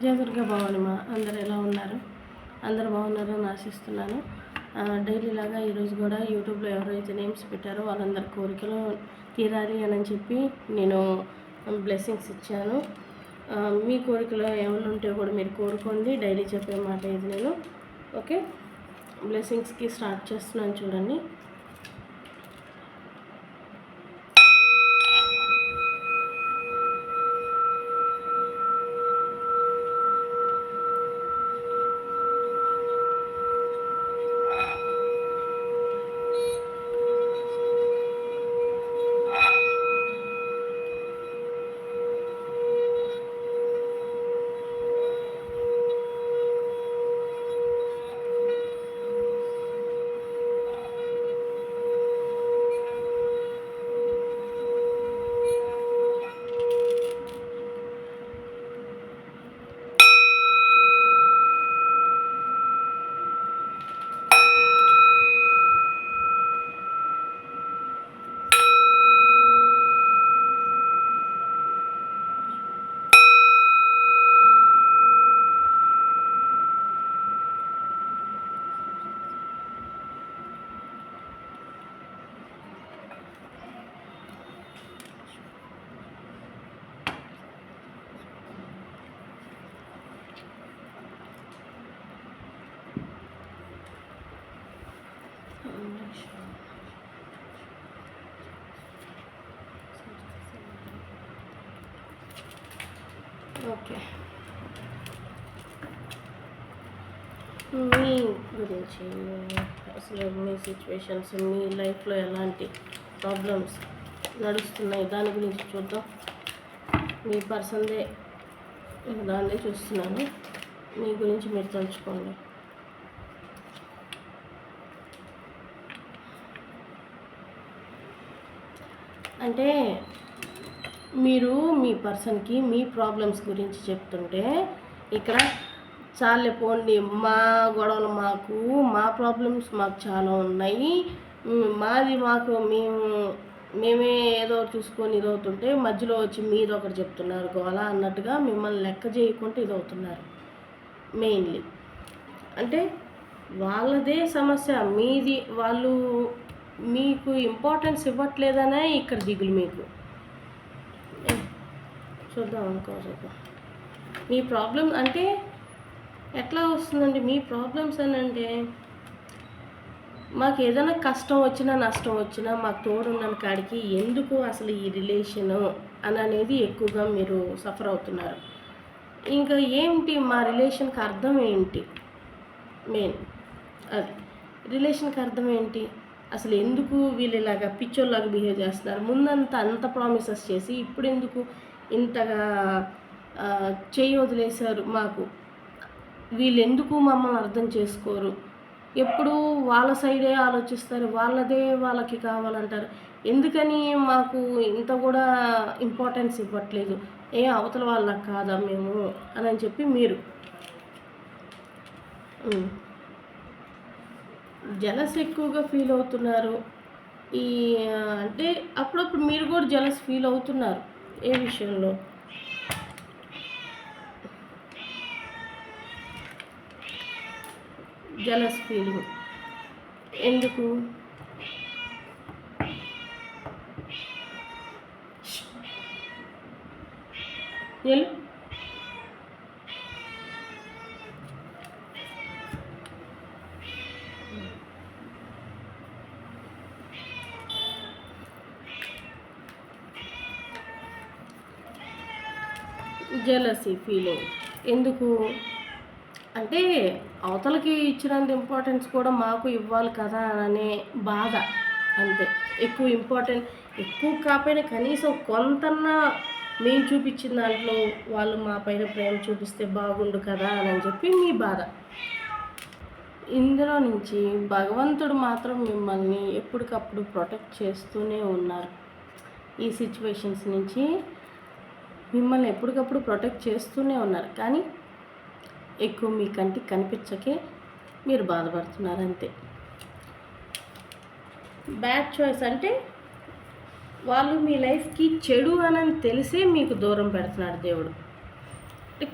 జయదుర్గ భవనమా అందరు ఎలా ఉన్నారు? అందరు బాగున్నారని ఆశిస్తున్నాను. డైలీ లాగా ఈరోజు కూడా యూట్యూబ్లో ఎవరైతే నేమ్స్ పెట్టారో వాళ్ళందరి కోరికలు తీరాలి అని చెప్పి నేను బ్లెస్సింగ్స్ ఇచ్చాను. మీ కోరికలు ఏమైనా ఉంటే కూడా మీరు కోరుకోండి. డైలీ చెప్పే మాట ఇది నేను. ఓకే, బ్లెస్సింగ్స్కి స్టార్ట్ చేస్తున్నాను చూడండి. ఓకే, మీ గురించి అసలు మీ సిచ్యువేషన్స్, మీ లైఫ్లో ఎలాంటి ప్రాబ్లమ్స్ నడుస్తున్నాయి దాని గురించి చూద్దాం. మీ పర్సన్దే దాన్నే చూస్తున్నాను. మీ గురించి మీరు తలుచుకోండి. అంటే మీరు మీ పర్సన్కి మీ ప్రాబ్లమ్స్ గురించి చెప్తుంటే ఇక్కడ చాలే పోండి, మా గొడవలు మాకు, మా ప్రాబ్లమ్స్ మాకు చాలా ఉన్నాయి, మేమే ఏదో చూసుకొని ఇదవుతుంటే మధ్యలో వచ్చి మీరు ఒకటి చెప్తున్నారు గోలా అన్నట్టుగా మిమ్మల్ని లెక్క చేయకుండా ఇదవుతున్నారు. మెయిన్లీ అంటే వాళ్ళదే సమస్య, మీది వాళ్ళు మీకు ఇంపార్టెన్స్ ఇవ్వట్లేదనే ఇక్కడ దిగులు మీకు. చూద్దాం చూద్దాం మీ ప్రాబ్లం అంటే ఎట్లా వస్తుందండి. మీ ప్రాబ్లమ్స్ అని అంటే మాకు ఏదైనా కష్టం వచ్చినా నష్టం వచ్చినా మాకు తోడున్న కాడికి ఎందుకు అసలు ఈ రిలేషను అనేది ఎక్కువగా మీరు సఫర్ అవుతున్నారు. ఇంకా ఏంటి మా రిలేషన్కి అర్థం ఏంటి? మెయిన్ అది రిలేషన్కి అర్థం ఏంటి? అసలు ఎందుకు వీళ్ళు ఇలాగా పిచ్చోళ్ళలాగా బిహేవ్ చేస్తున్నారు? ముందంతా అంత ప్రామిసెస్ చేసి ఇప్పుడు ఎందుకు ఇంతగా చేయి వదిలేశారు? మాకు వీళ్ళు ఎందుకు మమ్మల్ని అర్థం చేసుకోరు? ఎప్పుడు వాళ్ళ సైడే ఆలోచిస్తారు, వాళ్ళదే వాళ్ళకి కావాలంటారు. ఎందుకని మాకు ఇంత కూడా ఇంపార్టెన్స్ ఇవ్వట్లేదు? అవతల వాళ్ళకి కాదా మేము అని చెప్పి మీరు జలస్ ఎక్కువగా ఫీల్ అవుతున్నారు. అంటే అప్పుడప్పుడు మీరు కూడా జలస్ ఫీల్ అవుతున్నారు. ఏ విషయంలో? జలస్ ఫీలింగ్ ఎందుకు? జెలసీ ఫీలింగ్ ఎందుకు అంటే అవతలకి ఇచ్చినంత ఇంపార్టెన్స్ కూడా మాకు ఇవ్వాలి కదా అనే బాధ, అంతే. ఎక్కువ కాకపోయినా కనీసం కొంతన్నా మేము చూపించిన దాంట్లో వాళ్ళు మా పైన ప్రేమ చూపిస్తే బాగుండు కదా అని చెప్పి మీ బాధ. ఇందులో నుంచి భగవంతుడు మాత్రం మిమ్మల్ని ఎప్పటికప్పుడు ప్రొటెక్ట్ చేస్తూనే ఉన్నారు. ఈ సిచ్యువేషన్స్ నుంచి మిమ్మల్ని ఎప్పటికప్పుడు ప్రొటెక్ట్ చేస్తూనే ఉన్నారు. కానీ ఎక్కువ మీ కంటికి కనిపించకే మీరు బాధపడుతున్నారు, అంతే. బ్యాడ్ చాయిస్ అంటే వాళ్ళు మీ లైఫ్కి చెడు అని తెలిసే మీకు దూరం పెడుతున్నాడు దేవుడు.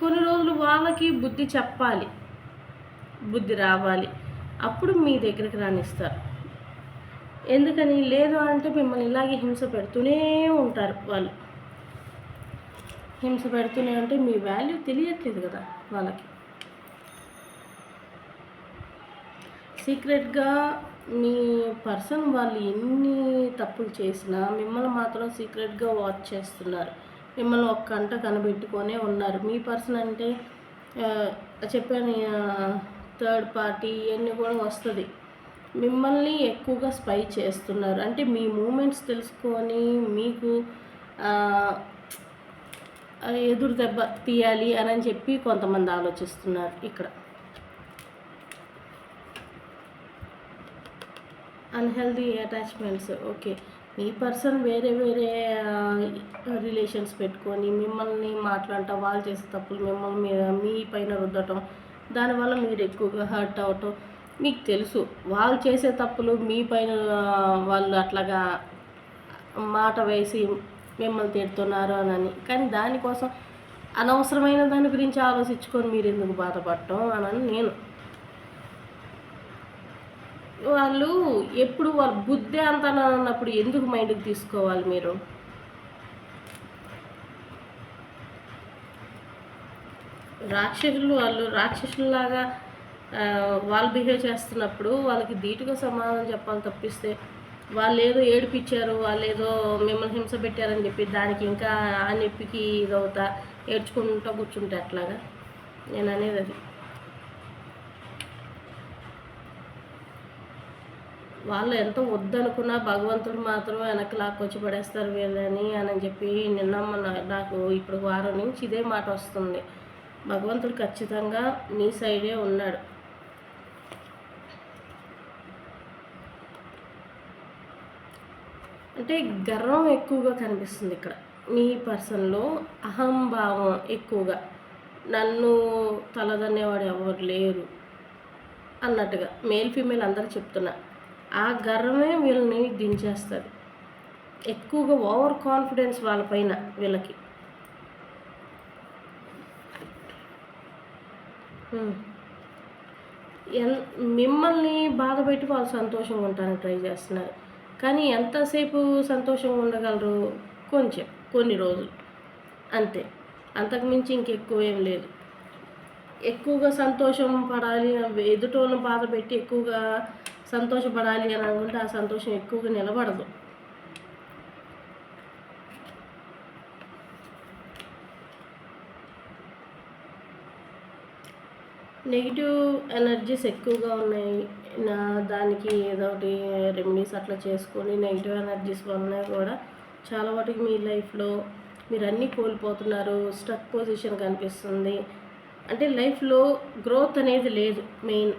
కొన్ని రోజులు వాళ్ళకి బుద్ధి చెప్పాలి, బుద్ధి రావాలి, అప్పుడు మీ దగ్గరికి రానిస్తారు. ఎందుకని లేదు అంటే మిమ్మల్ని ఇలాగే హింస పెడుతూనే ఉంటారు వాళ్ళు. హింస పెడుతూనే ఉంటే మీ వాల్యూ తెలియట్లేదు కదా వాళ్ళకి. సీక్రెట్గా మీ పర్సన్ వాళ్ళు ఎన్ని తప్పులు చేసినా మిమ్మల్ని మాత్రం సీక్రెట్గా వాచ్ చేస్తున్నారు. మిమ్మల్ని ఒక్క కంట కనిపెట్టుకొనే ఉన్నారు. మీ పర్సన్ అంటే చెప్పాను, థర్డ్ పార్టీ ఇవన్నీ కూడా వస్తుంది. మిమ్మల్ని ఎక్కువగా స్పై చేస్తున్నారు. అంటే మీ మూమెంట్స్ తెలుసుకొని మీకు ఎదురు దెబ్బ తీయాలి అని చెప్పి కొంతమంది ఆలోచిస్తున్నారు ఇక్కడ. Unhealthy attachments. ఓకే, మీ పర్సన్ వేరే వేరే రిలేషన్స్ పెట్టుకొని మిమ్మల్ని మాట్లాడటం, వాళ్ళు చేసే తప్పులు మిమ్మల్ని మీ పైన రుద్దటం, దానివల్ల మీరు ఎక్కువగా హర్ట్ అవటం. మీకు తెలుసు వాళ్ళు చేసే తప్పులు మీ పైన వాళ్ళు అట్లాగా మాట వేసి మిమ్మల్ని తిడుతున్నారు అని, కానీ దానికోసం అనవసరమైన దాని గురించి ఆలోచించుకొని మీరు ఎందుకు బాధపడటం అని నేను. వాళ్ళు ఎప్పుడు వాళ్ళ బుద్ధి అంత అన్నప్పుడు ఎందుకు మైండ్కి తీసుకోవాలి మీరు? వాళ్ళు రాక్షసుల్లాగా వాళ్ళు బిహేవ్ చేస్తున్నప్పుడు వాళ్ళకి ధీటుగా సమాధానం చెప్పాలి తప్పిస్తే, వాళ్ళు ఏదో ఏడిపించారు, వాళ్ళు ఏదో మిమ్మల్ని హింస పెట్టారని చెప్పి దానికి ఇంకా ఆ నొప్పికి ఇదవుతా ఏడ్చుకుంటూ కూర్చుంటే అట్లాగా. నేను అనేది అది. వాళ్ళు ఎంత వద్దనుకున్నా భగవంతుడు మాత్రం వెనక్కి లాక్కొచ్చి పడేస్తారు వీళ్ళని అని చెప్పి నాకు ఇప్పుడు వారం నుంచి ఇదే మాట వస్తుంది. భగవంతుడు ఖచ్చితంగా మీ సైడే ఉన్నాడు. అంటే గర్వం ఎక్కువగా కనిపిస్తుంది ఇక్కడ మీ పర్సన్లో. అహంభావం ఎక్కువగా, నన్ను తలదన్నేవాడు ఎవరు లేరు అన్నట్టుగా మేల్ ఫీమేల్ అందరూ చెప్తున్నా. ఆ గర్వమే వీళ్ళని దించేస్తుంది. ఎక్కువగా ఓవర్ కాన్ఫిడెన్స్ వాళ్ళపైన వీళ్ళకి. మిమ్మల్ని బాధ పెట్టి వాళ్ళు సంతోషంగా ఉంటానికి ట్రై చేస్తున్నారు. కానీ ఎంతసేపు సంతోషంగా ఉండగలరు? కొన్ని రోజులు అంతే, అంతకుమించి ఇంకెక్కువ ఏం లేదు. ఎక్కువగా సంతోషం పడాలి, ఎదుటోళ్ళని బాధ పెట్టి ఎక్కువగా సంతోషపడాలి అని అనుకుంటే ఆ సంతోషం ఎక్కువగా నిలబడదు. నెగిటివ్ ఎనర్జీస్ ఎక్కువగా ఉన్నాయి. దానికి ఏదో ఒకటి రెమెడీస్ అట్లా చేసుకొని నెగిటివ్ ఎనర్జీస్ వల్ల కూడా చాలా వాటికి మీ లైఫ్లో మీరు అన్నీ కోల్పోతున్నారు. స్టక్ పొజిషన్ కనిపిస్తుంది. అంటే లైఫ్లో గ్రోత్ అనేది లేదు. మెయిన్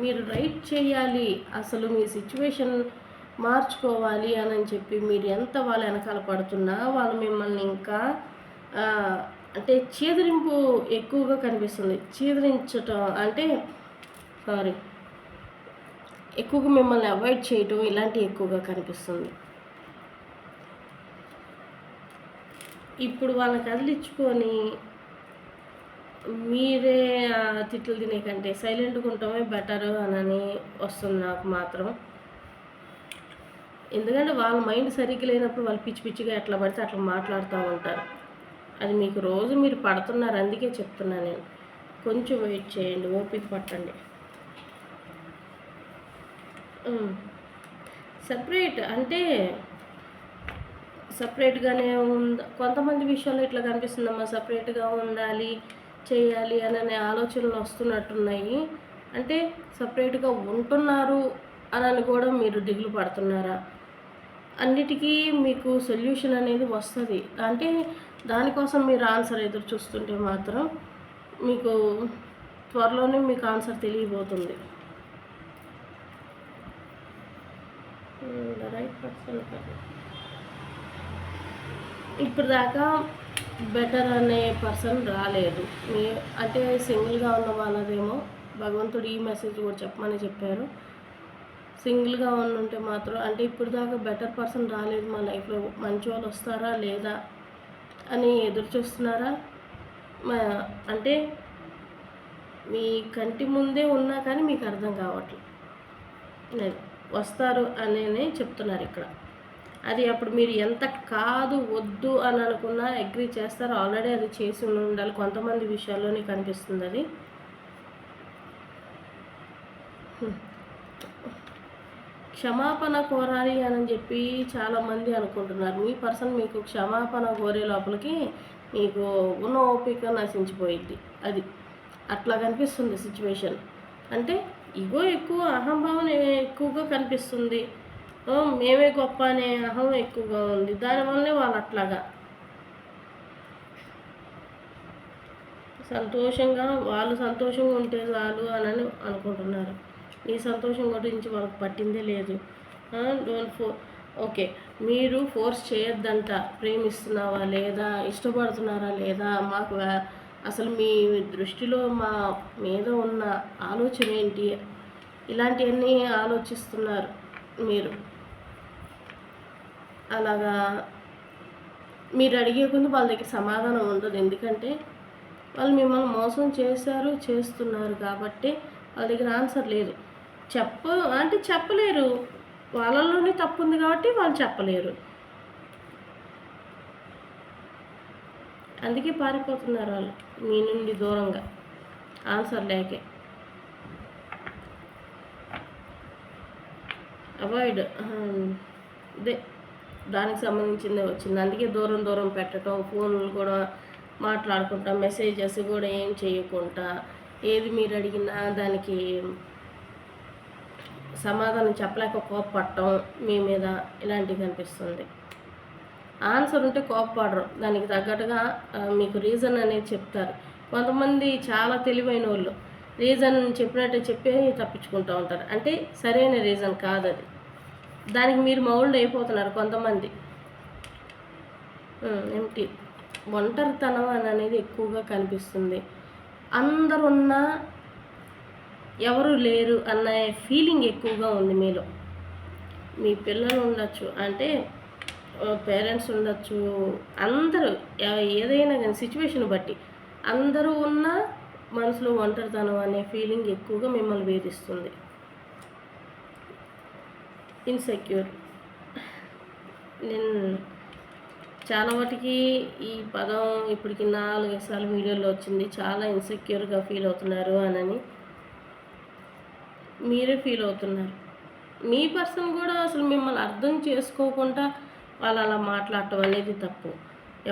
మీరు రైట్ చేయాలి, అసలు మీ సిచ్యువేషన్ మార్చుకోవాలి అని చెప్పి మీరు ఎంత వాళ్ళు వెనకాల పడుతున్నా వాళ్ళు మిమ్మల్ని ఇంకా అంటే చీదరింపు ఎక్కువగా కనిపిస్తుంది. చీదరించటం అంటే ఎక్కువగా మిమ్మల్ని అవాయిడ్ చేయటం ఇలాంటివి ఎక్కువగా కనిపిస్తుంది. ఇప్పుడు వాళ్ళని కదిలించుకొని మీరే తిట్లు తినే కంటే సైలెంట్గా ఉండటమే బెటర్ అని వస్తుంది నాకు మాత్రం. ఎందుకంటే వాళ్ళ మైండ్ సరిగ్గా లేనప్పుడు వాళ్ళు పిచ్చి పిచ్చిగా ఎట్లా పడితే అట్లా మాట్లాడుతూ ఉంటారు. అది మీకు రోజు మీరు పడుతున్నారు, అందుకే చెప్తున్నా నేను. కొంచెం వెయిట్ చేయండి, ఓపిక పట్టండి. సపరేట్ అంటే సపరేట్గానే కొంతమంది విషయాల్లో ఇట్లా కనిపిస్తుందమ్మా, సపరేట్గా ఉండాలి చేయాలి అనే ఆలోచనలు వస్తున్నట్టున్నాయి. అంటే సపరేట్గా ఉంటున్నారు అని కూడా మీరు దిగులు పడుతున్నారా? అన్నిటికీ మీకు సొల్యూషన్ అనేది వస్తుంది. అంటే దానికోసం మీరు ఆన్సర్ ఎదురు చూస్తుంటే మాత్రం మీకు త్వరలోనే మీకు ఆన్సర్ తెలియబోతుంది. రైట్ పర్సన్ ఇప్పుడు దాకా బెటర్ అనే పర్సన్ రాలేదు. అంటే సింగిల్గా ఉన్న వాళ్ళదేమో భగవంతుడు ఈ మెసేజ్ కూడా చెప్పమని చెప్పారు. సింగిల్గా ఉంటే మాత్రం అంటే ఇప్పుడు దాకా బెటర్ పర్సన్ రాలేదు మా లైఫ్లో, మంచి వాళ్ళు వస్తారా లేదా అని ఎదురు చూస్తున్నారా? అంటే మీ కంటి ముందే ఉన్నా కానీ మీకు అర్థం కావట్లేదు, లేదు వస్తారు అనే చెప్తున్నారు ఇక్కడ. అది అప్పుడు మీరు ఎంత కాదు వద్దు అని అనుకున్నా అగ్రీ చేస్తారో, ఆల్రెడీ అది చేసి ఉండాలి. కొంతమంది విషయాల్లోనే కనిపిస్తుంది అది. క్షమాపణ కోరాలి అని చెప్పి చాలామంది అనుకుంటున్నారు. మీ పర్సన్ మీకు క్షమాపణ కోరే లోపలికి మీకు ఉన్న ఓపిక నశించిపోయిద్ది. అది అట్లా కనిపిస్తుంది సిచ్యువేషన్. అంటే ఇగో ఎక్కువ, అహంభావన ఎక్కువగా కనిపిస్తుంది. మేమే గొప్ప అనే అహం ఎక్కువగా ఉంది. దానివల్లనే వాళ్ళు అట్లాగా సంతోషంగా, వాళ్ళు సంతోషంగా ఉంటే చాలు అని అనుకుంటున్నారు. మీ సంతోషం గురించి వాళ్ళకి పట్టిందే లేదు. ఓకే, మీరు ఫోర్స్ చేయొద్దంట. ప్రేమిస్తున్నావా లేదా, ఇష్టపడుతున్నారా లేదా, మాకు అసలు మీ దృష్టిలో మా మీద ఉన్న ఆలోచన ఏంటి, ఇలాంటివన్నీ ఆలోచిస్తున్నారు మీరు. అలాగా మీరు అడిగే ముందు వాళ్ళ దగ్గర సమాధానం ఉండదు. ఎందుకంటే వాళ్ళు మిమ్మల్ని మోసం చేశారు, చేస్తున్నారు కాబట్టి వాళ్ళ దగ్గర ఆన్సర్ లేదు. అంటే చెప్పలేరు, వాళ్ళలోనే తప్పు ఉంది కాబట్టి వాళ్ళు చెప్పలేరు. అందుకే పారిపోతున్నారు వాళ్ళు మీ నుండి దూరంగా, ఆన్సర్ లేకే. అవాయిడ్ దానికి సంబంధించిందే వచ్చింది. అందుకే దూరం దూరం పెట్టడం, ఫోన్లు కూడా మాట్లాడుకుంటా, మెసేజెస్ కూడా ఏం చేయకుండా, ఏది మీరు అడిగినా దానికి సమాధానం చెప్పలేక కోపపడటం మీ మీద, ఇలాంటివి కనిపిస్తుంది. ఆన్సర్ ఉంటే కోపపడరు, దానికి తగ్గట్టుగా మీకు రీజన్ అనేది చెప్తారు. కొంతమంది చాలా తెలివైన వాళ్ళు రీజన్ చెప్పినట్టే చెప్పి తప్పించుకుంటూ ఉంటారు. అంటే సరైన రీజన్ కాదు అది, దానికి మీరు మౌల్డ్ అయిపోతున్నారు కొంతమంది. ఏమిటి ఒంటరితనం అనేది ఎక్కువగా కనిపిస్తుంది. అందరున్నా ఎవరు లేరు అన్న ఫీలింగ్ ఎక్కువగా ఉంది మీలో. మీ పిల్లలు ఉండొచ్చు, అంటే పేరెంట్స్ ఉండొచ్చు, అందరూ ఏదైనా కానీ సిచ్యువేషన్ బట్టి అందరూ ఉన్న మనసులో ఒంటరితనం అనే ఫీలింగ్ ఎక్కువగా మిమ్మల్ని వేధిస్తుంది. ఇన్సెక్యూర్. నేను చాలా వాటికి ఈ పదం ఇప్పటికి 4 సార్లు వీడియోలో వచ్చింది. చాలా ఇన్సెక్యూర్గా ఫీల్ అవుతున్నారు అని మీరే ఫీల్ అవుతున్నారు. మీ పర్సన్ కూడా అసలు మిమ్మల్ని అర్థం చేసుకోకుండా వాళ్ళు అలా మాట్లాడటం అనేది తప్పు.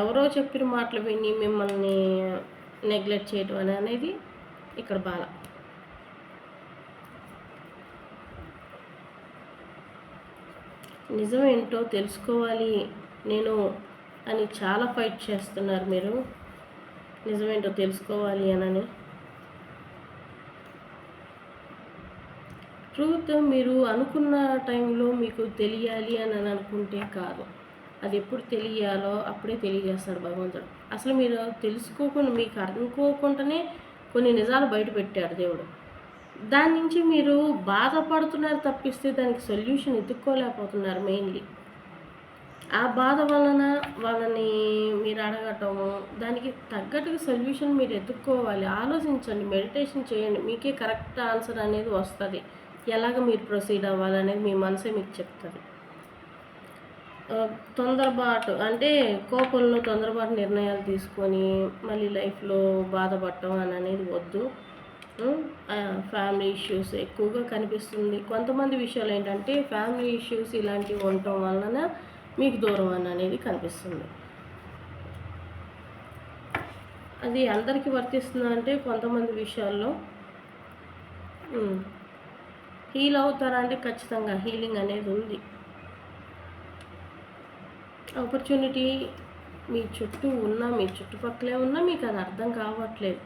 ఎవరో చెప్పిన మాటలు విని మిమ్మల్ని నెగ్లెక్ట్ చేయటం అనేది ఇక్కడ బాధ. నిజమేంటో తెలుసుకోవాలి నేను అని చాలా ఫైట్ చేస్తున్నారు మీరు. నిజమేంటో తెలుసుకోవాలి అని. ట్రూత్ మీరు అనుకున్న టైంలో మీకు తెలియాలి అని అనుకుంటే కాదు, అది ఎప్పుడు తెలియాలో అప్పుడే తెలియజేస్తాడు భగవంతుడు. అసలు మీరు తెలుసుకోకుండా, మీకు అనుకోకుండానే కొన్ని నిజాలు బయట పెట్టాడు దేవుడు. దాని నుంచి మీరు బాధపడుతున్నారు తప్పిస్తే దానికి సొల్యూషన్ ఎత్తుక్కోలేకపోతున్నారు. మెయిన్లీ ఆ బాధ వలన వాళ్ళని మీరు అడగటము, దానికి తగ్గట్టుగా సొల్యూషన్ మీరు ఎత్తుక్కోవాలి. ఆలోచించండి, మెడిటేషన్ చేయండి, మీకే కరెక్ట్ ఆన్సర్ అనేది వస్తుంది. ఎలాగ మీరు ప్రొసీడ్ అవ్వాలనేది మీ మనసే మీకు చెప్తుంది. తొందరపాటు అంటే కోపంలో తొందరపాటు నిర్ణయాలు తీసుకొని మళ్ళీ లైఫ్లో బాధపడటం అనేది వద్దు. ఫ్యామిలీ ఇష్యూస్ ఎక్కువగా కనిపిస్తుంది. కొంతమంది విషయాలు ఏంటంటే ఫ్యామిలీ ఇష్యూస్ ఇలాంటివి ఉండటం వలన మీకు దూరం అనేది కనిపిస్తుంది. అది అందరికీ వర్తిస్తుంది అంటే కొంతమంది విషయాల్లో హీల్ అవుతారంటే ఖచ్చితంగా హీలింగ్ అనేది ఉంది. ఆపర్చునిటీ మీ చుట్టూ ఉన్నా, మీ చుట్టుపక్కలే ఉన్నా మీకు అది అర్థం కావట్లేదు.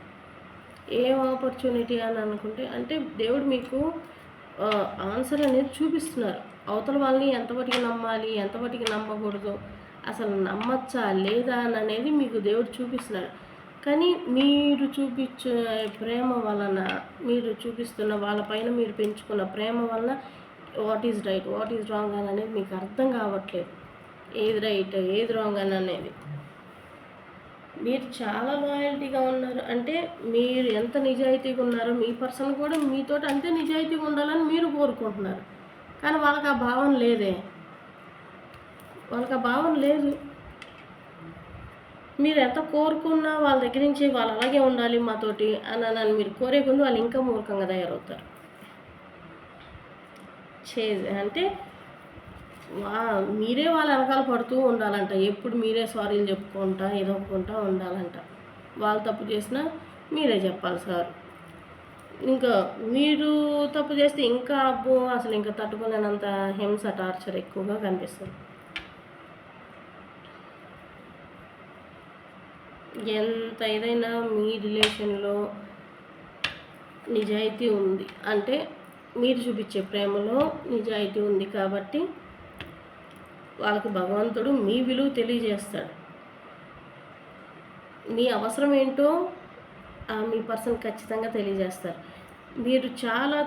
ఏం ఆపర్చునిటీ అని అనుకుంటే, అంటే దేవుడు మీకు ఆన్సర్ అనేది చూపిస్తున్నారు. అవతల వాళ్ళని ఎంతవరకు నమ్మాలి, ఎంతవరకు నమ్మకూడదు, అసలు నమ్మచ్చా లేదా అనేది మీకు దేవుడు చూపిస్తున్నాడు. కానీ మీరు చూపించే ప్రేమ వలన, మీరు చూపిస్తున్న వాళ్ళపైన మీరు పెంచుకున్న ప్రేమ వలన what is right, what is wrong అని అనేది మీకు అర్థం కావట్లేదు. ఏది రైట్, ఏది రాంగ్ అని అనేది. మీరు చాలా లాయల్టీగా ఉన్నారు అంటే మీరు ఎంత నిజాయితీగా ఉన్నారో మీ పర్సన్ కూడా మీతో అంతే నిజాయితీగా ఉండాలని మీరు కోరుకుంటున్నారు. కానీ వాళ్ళకి ఆ భావన లేదే, వాళ్ళకి ఆ భావన లేదు. మీరు ఎంత కోరుకున్నా వాళ్ళ దగ్గర నుంచి వాళ్ళు అలాగే ఉండాలి మాతోటి అని మీరు కోరే ముందు వాళ్ళు ఇంకా మూర్ఖంగా తయారవుతారు. అంటే మీరే వాళ్ళ వెనకాల పడుతూ ఉండాలంట, ఎప్పుడు మీరే సారీలు చెప్పుకుంటా ఏదో ఒప్పుకుంటా ఉండాలంట. వాళ్ళు తప్పు చేసినా మీరే చెప్పాలి సార్. ఇంకా మీరు తప్పు చేస్తే ఇంకా అబ్బో అసలు ఇంకా తట్టుకోలేనంత హింస, టార్చర్ ఎక్కువగా కనిపిస్తుంది. ఎంత ఏదైనా మీ రిలేషన్లో నిజాయితీ ఉంది అంటే మీరు చూపించే ప్రేమలో నిజాయితీ ఉంది కాబట్టి వాళ్ళకి భగవంతుడు మీ విలువ తెలియజేస్తాడు. మీ అవసరం ఏంటో మీ పర్సన్ ఖచ్చితంగా తెలియజేస్తారు. మీరు చాలా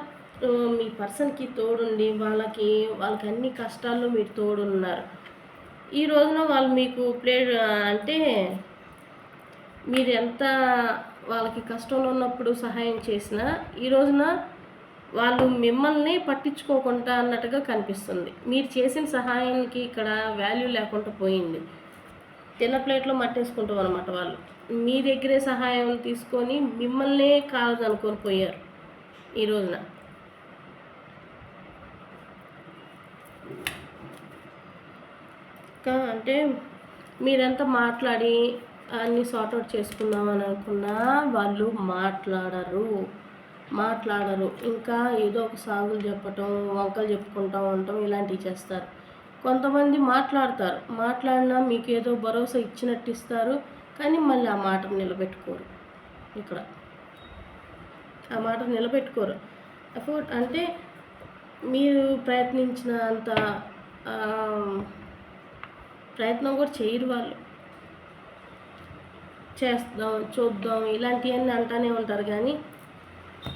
మీ పర్సన్కి తోడుండి వాళ్ళకి అన్ని కష్టాల్లో మీరు తోడున్నారు. ఈ రోజున వాళ్ళు మీకు అంటే మీరు ఎంత వాళ్ళకి కష్టంలో ఉన్నప్పుడు సహాయం చేసినా ఈ రోజున వాళ్ళు మిమ్మల్ని పట్టించుకోకుండా అన్నట్టుగా కనిపిస్తుంది. మీరు చేసిన సహాయానికి ఇక్కడ వాల్యూ లేకుండా పోయింది. తిన్న ప్లేట్లో మట్టేసుకుంటాం అనమాట. వాళ్ళు మీ దగ్గరే సహాయం తీసుకొని మిమ్మల్నే కాదనుకొని పోయారు ఈ రోజున. అంటే మీరెంత మాట్లాడి అన్నీ సార్ట్అవుట్ చేసుకుందామని అనుకున్నా వాళ్ళు మాట్లాడరు. ఇంకా ఏదో ఒక సాగులు చెప్పటం, వంకలు చెప్పుకుంటూ ఉండటం ఇలాంటివి చేస్తారు. కొంతమంది మాట్లాడినా మీకు ఏదో భరోసా ఇచ్చినట్టు ఇస్తారు, కానీ మళ్ళీ ఆ మాటను నిలబెట్టుకోరు. ఇక్కడ ఆ మాట నిలబెట్టుకోరు. అంటే మీరు ప్రయత్నించినంత ప్రయత్నం కూడా చేయరు వాళ్ళు. చేద్దాం, చూద్దాం ఇలాంటివన్నీ అంటానే ఉంటారు, కానీ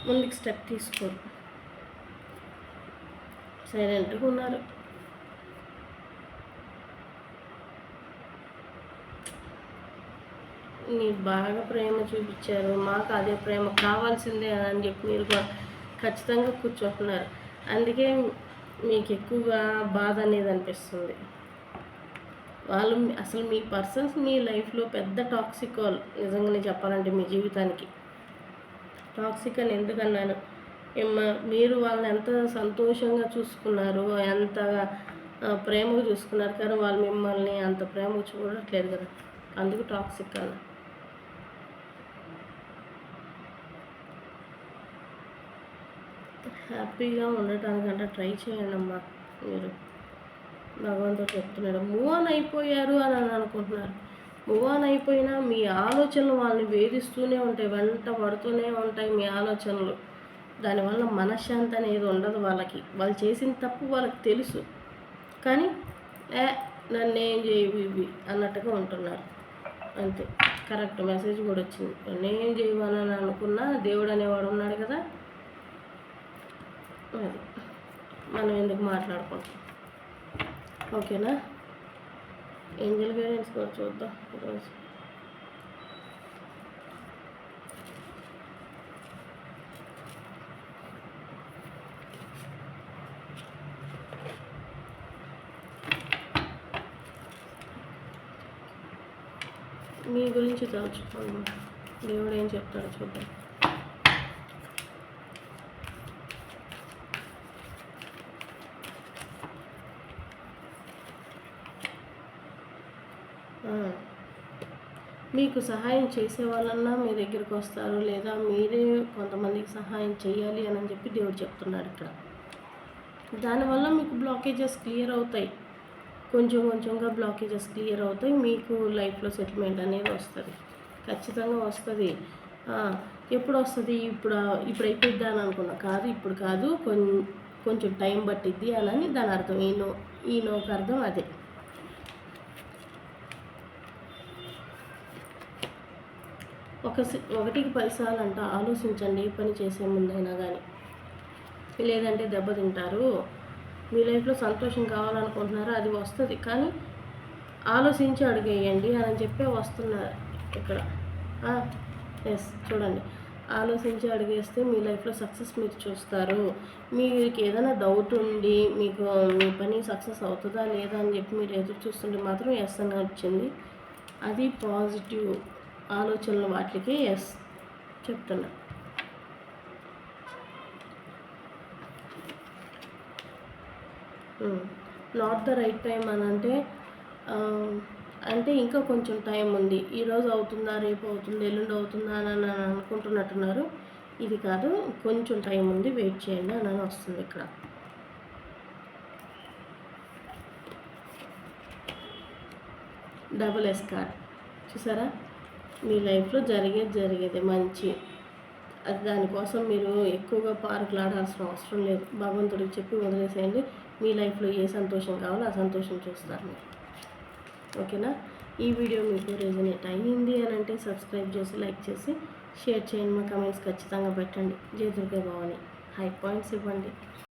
ముందుకు స్టెప్ తీసుకోరు. సైలెంట్గా ఉన్నారు. మీరు బాగా ప్రేమ చూపించారు, మాకు అదే ప్రేమ కావాల్సిందే అని చెప్పి మీరు ఖచ్చితంగా కూర్చుంటున్నారు. అందుకే మీకు ఎక్కువగా బాధ అనేది అనిపిస్తుంది. వాళ్ళు అసలు మీ పర్సన్స్ మీ లైఫ్లో పెద్ద టాక్సిక్ వాళ్ళు. నిజంగానే చెప్పాలంటే మీ జీవితానికి టాక్సిక్ అని ఎందుకన్నాను, మీరు వాళ్ళని ఎంత సంతోషంగా చూసుకున్నారు, ఎంత ప్రేమగా చూసుకున్నారు, కానీ వాళ్ళు మిమ్మల్ని అంత ప్రేమగా చూడట్లేదు కదా, అందుకు టాక్సిక్ అన్న. హ్యాపీగా ఉండటానికంటే ట్రై చేయండి అమ్మా. మీరు భగవంతుడు చెప్తున్నాడు, మూవ్ ఆన్ అయిపోయారు అని అనుకుంటున్నారు. మూవ్ ఆన్ అయిపోయినా మీ ఆలోచనలు వాళ్ళని వేధిస్తూనే ఉంటాయి, వెంట పడుతూనే ఉంటాయి మీ ఆలోచనలు. దానివల్ల మనశ్శాంతి అనేది ఉండదు వాళ్ళకి. వాళ్ళు చేసిన తప్పు వాళ్ళకి తెలుసు, కానీ నన్నేం చేయవు ఇవి అన్నట్టుగా ఉంటున్నారు. అంతే, కరెక్ట్ మెసేజ్ కూడా వచ్చింది. నన్నేం చేయవు అని అనుకున్నా దేవుడు అనేవాడు ఉన్నాడు కదా, అది మనం ఎందుకు మాట్లాడుకుంటాం. ఓకేనా, ఏంజల్ గైడెన్స్ కూడా చూద్దాం ఈరోజు. మీ గురించి తలుచుకోండి, దేవుడు ఏం చెప్తాడో చూద్దాం. మీకు సహాయం చేసే వాళ్ళన్నా మీ దగ్గరికి వస్తారు, లేదా మీరే కొంతమందికి సహాయం చేయాలి అని చెప్పి దేవుడు చెప్తున్నాడు ఇక్కడ. దానివల్ల మీకు బ్లాకేజెస్ క్లియర్ అవుతాయి, కొంచెం కొంచెంగా బ్లాకేజెస్ క్లియర్ అవుతాయి. మీకు లైఫ్లో సెటిల్మెంట్ అనేది వస్తుంది, ఖచ్చితంగా వస్తుంది. ఎప్పుడు వస్తుంది, ఇప్పుడు అయిపోయిద్దా అని అనుకున్నా, కాదు ఇప్పుడు కాదు, కొంచెం టైం పట్టిద్ది అని దాని అర్థం. ఈ నోకు అర్థం అదే. ఒకటికి 10 సార్లు అంట ఆలోచించండి, ఏ పని చేసే ముందైనా కానీ, లేదంటే దెబ్బతింటారు. మీ లైఫ్లో సంతోషం కావాలనుకుంటున్నారో అది వస్తుంది, కానీ ఆలోచించి అడిగేయండి అని చెప్పి వస్తున్నారు ఇక్కడ. ఎస్, చూడండి, ఆలోచించి అడిగేస్తే మీ లైఫ్లో సక్సెస్ మీరు చూస్తారు. మీకు ఏదైనా డౌట్ ఉండి మీకు మీ పని సక్సెస్ అవుతుందా లేదా అని చెప్పి మీరు ఎదురు చూస్తుంటే మాత్రం ఎస్ అని వచ్చింది. అది పాజిటివ్ ఆలోచనలు, వాటికి ఎస్ చెప్తున్నా. నాట్ ద రైట్ టైం అని అంటే ఇంకా కొంచెం టైం ఉంది, ఈరోజు అవుతుందా, రేపు అవుతుందా, ఎల్లుండి అవుతుందా అని అనుకుంటున్నట్టున్నారు. ఇది కాదు, కొంచెం టైం ఉంది, వెయిట్ చేయండి అని వస్తుంది ఇక్కడ. డబుల్ ఎస్ కార్డ్ చూసారా? మీ లైఫ్లో జరిగేది మంచి, అది దానికోసం మీరు ఎక్కువగా పార్కులు ఆడాల్సిన అవసరం లేదు. భగవంతుడికి చెప్పి వదిలేసేయండి. మీ లైఫ్లో ఏ సంతోషం కావాలో ఆ సంతోషం చూస్తారు మీరు. ఓకేనా? ఈ వీడియో మీకు రెజనేట్ అయ్యింది అని అంటే సబ్స్క్రైబ్ చేసి, లైక్ చేసి, షేర్ చేయండి. మా కమెంట్స్ ఖచ్చితంగా పెట్టండి. జయ దుర్గా భవాని హై పాయింట్స్ ఇవ్వండి.